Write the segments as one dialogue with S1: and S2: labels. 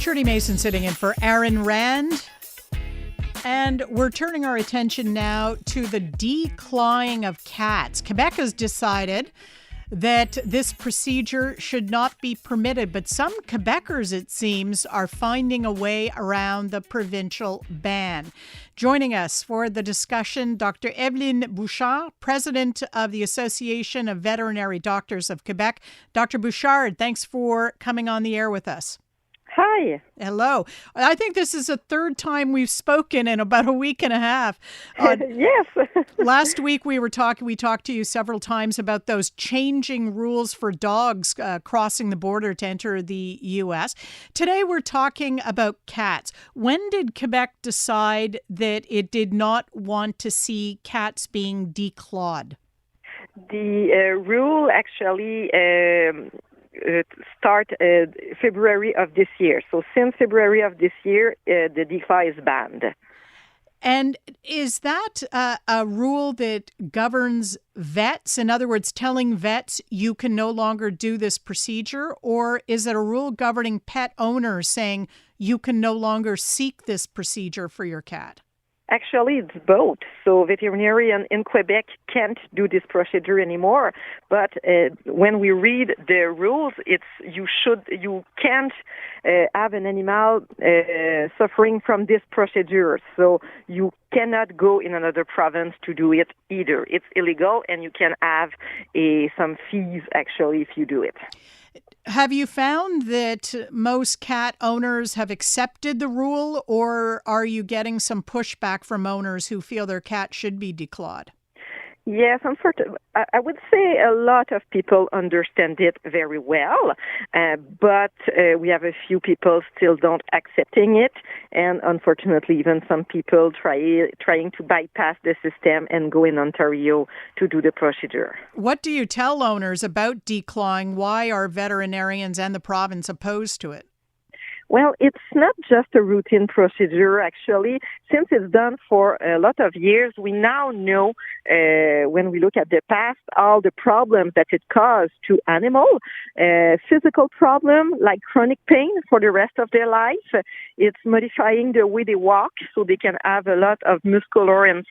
S1: Trudy Mason sitting in for Aaron Rand. And we're turning our attention now to the declawing of cats. Quebec has decided that this procedure should not be permitted, but some Quebecers, it seems, are finding a way around the provincial ban. Joining us for the discussion, Dr. Eve-Lyne Bouchard, president of the Association of Veterinary Doctors of Quebec. Dr. Bouchard, thanks for coming on the air with us.
S2: Hi.
S1: Hello. I think this is the third time we've spoken in about a week and a half.
S2: Yes.
S1: Last week we talked to you several times about those changing rules for dogs crossing the border to enter the U.S. Today we're talking about cats. When did Quebec decide that it did not want to see cats being declawed?
S2: The rule actually start February of this year. So since February of this year, the declaw is banned.
S1: And is that a rule that governs vets? In other words, telling vets you can no longer do this procedure? Or is it a rule governing pet owners saying you can no longer seek this procedure for your cat?
S2: Actually, it's both. So veterinarians in Quebec can't do this procedure anymore. But when we read the rules, you can't have an animal suffering from this procedure. So you cannot go in another province to do it either. It's illegal, and you can have some fees actually if you do it.
S1: Have you found that most cat owners have accepted the rule, or are you getting some pushback from owners who feel their cat should be declawed?
S2: Yes, unfortunately, I would say a lot of people understand it very well, but we have a few people still don't accepting it, and unfortunately, even some people trying to bypass the system and go in Ontario to do the procedure.
S1: What do you tell owners about declawing? Why are veterinarians and the province opposed to it?
S2: Well, it's not just a routine procedure, actually. Since it's done for a lot of years, we now know, when we look at the past, all the problems that it caused to animals. Physical problem like chronic pain for the rest of their life. It's modifying the way they walk, so they can have a lot of muscular and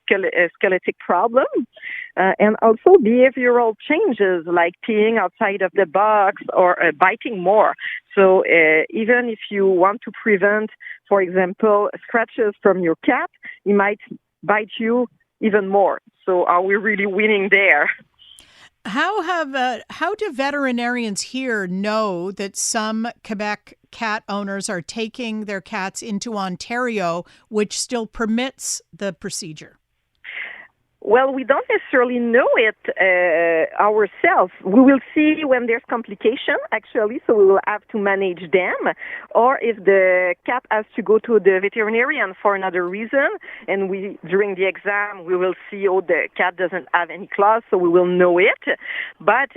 S2: skeletic problems. And also behavioral changes like peeing outside of the box or biting more. So even if you want to prevent, for example, scratches from your cat, he might bite you even more. So are we really winning there?
S1: How do veterinarians here know that some Quebec cat owners are taking their cats into Ontario, which still permits the procedure?
S2: Well, we don't necessarily know it ourselves. We will see when there's complication, actually, so we will have to manage them. Or if the cat has to go to the veterinarian for another reason, and during the exam, we will see, the cat doesn't have any claws, so we will know it. But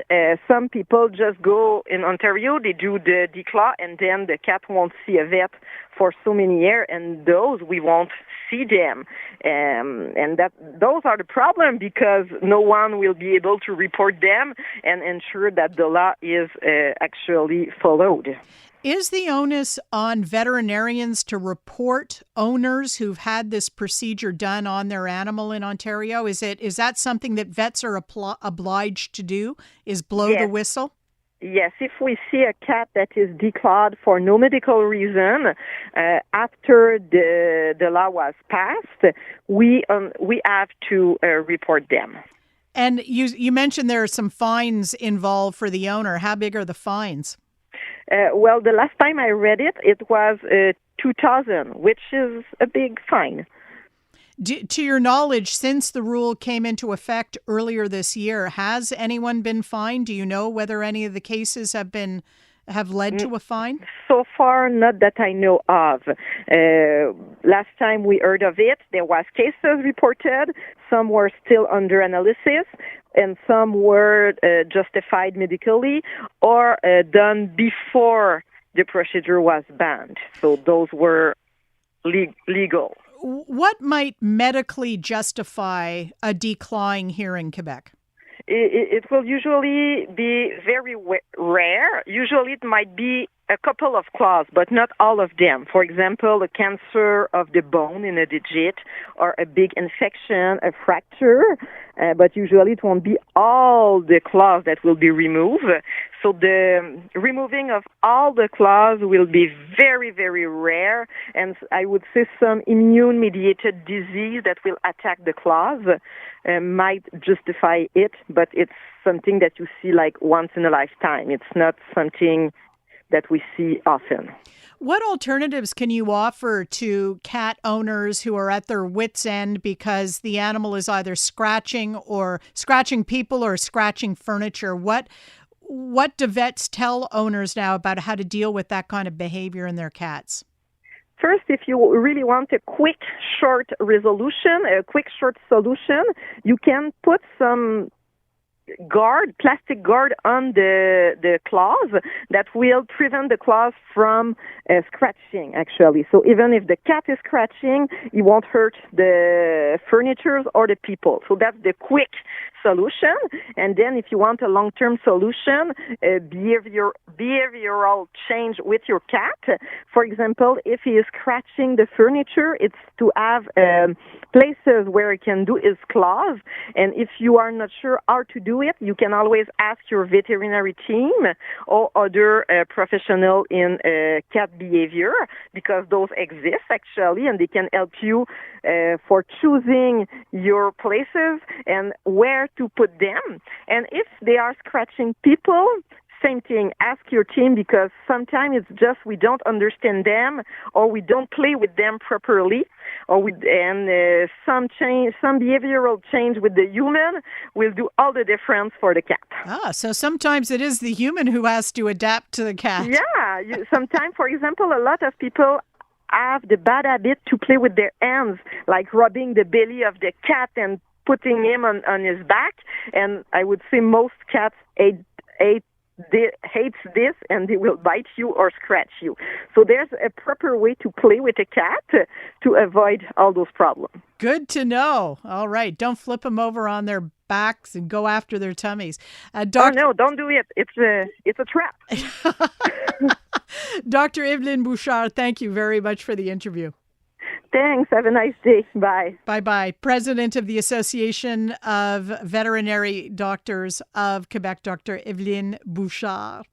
S2: some people just go in Ontario, they do the declaw, and then the cat won't see a vet for so many years, and those we won't see them. And those are the problem, because no one will be able to report them and ensure that the law is actually followed.
S1: Is the onus on veterinarians to report owners who've had this procedure done on their animal in Ontario? Is that something that vets are obliged to do, is blow the whistle?
S2: Yes, if we see a cat that is declawed for no medical reason, after the law was passed, we have to report them.
S1: And you mentioned there are some fines involved for the owner. How big are the fines?
S2: Well, the last time I read it, it was $2,000, which is a big fine.
S1: To your knowledge, since the rule came into effect earlier this year, has anyone been fined? Do you know whether any of the cases have led to a fine?
S2: So far, not that I know of. Last time we heard of it, there was cases reported. Some were still under analysis, and some were justified medically or done before the procedure was banned. So those were legal.
S1: What might medically justify a declawing here in Quebec?
S2: It will usually be very rare. Usually it might be a couple of claws, but not all of them. For example, a cancer of the bone in a digit or a big infection, a fracture, but usually it won't be all the claws that will be removed. So the removing of all the claws will be very, very rare, and I would say some immune-mediated disease that will attack the claws might justify it, but it's something that you see like once in a lifetime. It's not something that we see often.
S1: What alternatives can you offer to cat owners who are at their wits' end because the animal is either scratching people or scratching furniture? What do vets tell owners now about how to deal with that kind of behavior in their cats?
S2: First, if you really want a quick, short resolution, a quick, short solution, you can put some plastic guard on the claws that will prevent the claws from scratching, actually. So even if the cat is scratching, it won't hurt the furniture or the people. So that's the quick solution. And then if you want a long-term solution, behavioral change with your cat. For example, if he is scratching the furniture, it's to have places where he can do his claws. And if you are not sure how to do it, you can always ask your veterinary team or other professional in cat behavior, because those exist actually, and they can help you for choosing your places and where to put them. And if they are scratching people, same thing, ask your team, because sometimes it's just we don't understand them or we don't play with them properly, or some behavioral change with the human will do all the difference for the cat.
S1: So sometimes it is the human who has to adapt to the cat.
S2: Yeah, sometimes, for example, a lot of people have the bad habit to play with their hands, like rubbing the belly of the cat and putting him on his back. And I would say most cats hates this, and they will bite you or scratch you. So there's a proper way to play with a cat to avoid all those problems.
S1: Good to know. All right. Don't flip them over on their backs and go after their tummies.
S2: Oh, no, don't do it. It's a trap.
S1: Dr. Eve-Lyne Bouchard, thank you very much for the interview.
S2: Thanks. Have a nice day. Bye.
S1: Bye-bye. President of the Association of Veterinary Doctors of Quebec, Dr. Eve-Lyne Bouchard.